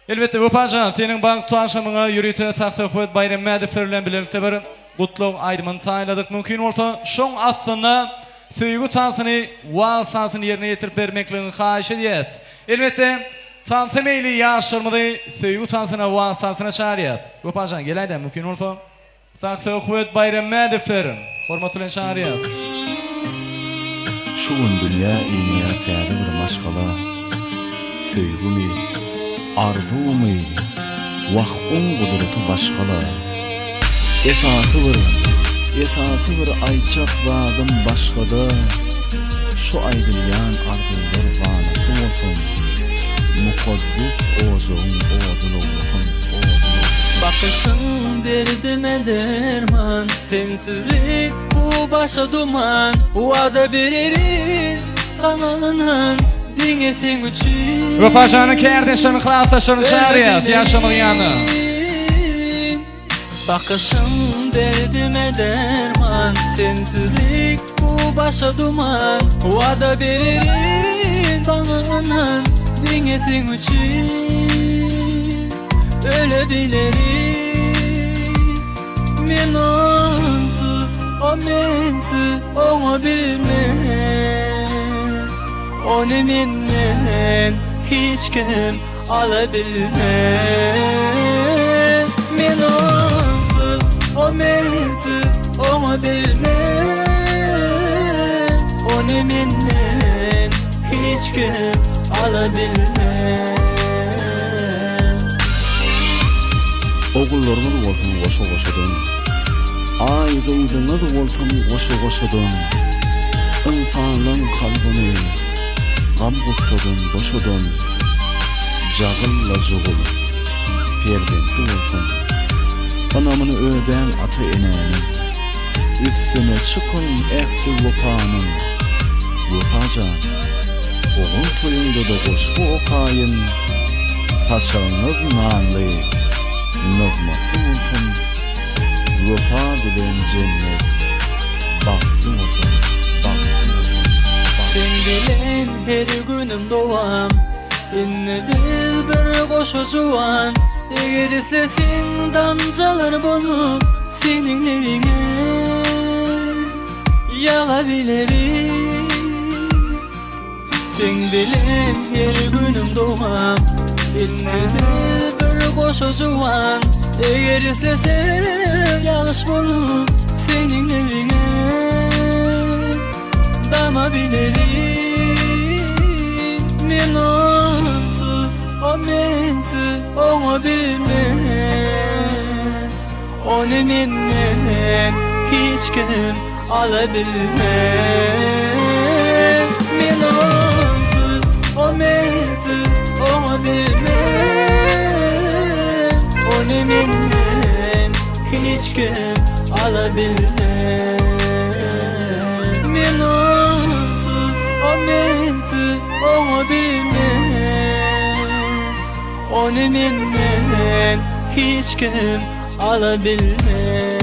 Elbette Wapajan, senin bank tuaşamına yürüte Saksöhbet bayram mädeferilen birlikte bir gutluk aydymyny taýladyk. Mümkin bolsa, şoň aslynda söýgü çansını, wasasyny ýerine ýetirip bermekligini haýyş edýäs. Elbette tansa meýli ýaşyrmady, söýgü çansyna, wasasyna çağırýas. Wapajan, gelaýda mümkin bolsa, Saksöhbet bayram mädeferin hormatly çağırýas. Şu gün dünýä iňe täze bir maşgala, söýgümi, arzumy, wagtyň gudraty başgala. Esasy bir aýçak zadym başgada. Şu aýdylýan arzular wanaty bolsun. Mukaddes ojuň oduly bolsun. Bakışın derdime derman, sensizlik bu başa duman. Wada bereriz sananan diňe sen üçin. Wapajan'ın kerdeşini klasaşyny çağırýas, ýaşamyň ýanyna. Bakışın derdime derman, sensizlik bu başa duman. Wada bereriz sananan diňe sen üçin. Öyle bilerim men onsuz, o mensiz, onu bilmez. Onu menden hiç kim alabilmez. Men onsuz, o mensiz, onu bilmez. Onu menden hiç kim alabilmez. Ogullarymyz bolsun goşa-goşadan, aýgyňyz bolsun goşa-goşadan. Insanyň kalbyny gam gussadan boşadan, jagylla jogul perdenti bolsun. Anamyny öden ata enäni, üstüne çykyn ähli wapanyň. Wapajan, oğul toýunda da goşu okaýyn, paşaňyz nanly. Nagmatly bolsun, wapa bilen cennet, bahtly bolsun, bahtly bolsun. Sen bilen her günüm doğam, inne biz bir goşa juwan. Eger islesin damjalar bolup seniň lebiňe ýagabilirim. Sen bilen her günüm doğam, inne biz goşa juwan. Eger islesem ýalyş bolup seniň lebiňe damabilirim. Men onsuz, o mensiz, onu bilmez. Onu menden hiç kim alabilmez. Men onsuz, o mensiz, onu bilmez. Onu menden hiç kim alabilmez. Men onsuz, o mensiz, onu bilmez. Onu menden hiç kim alabilmez.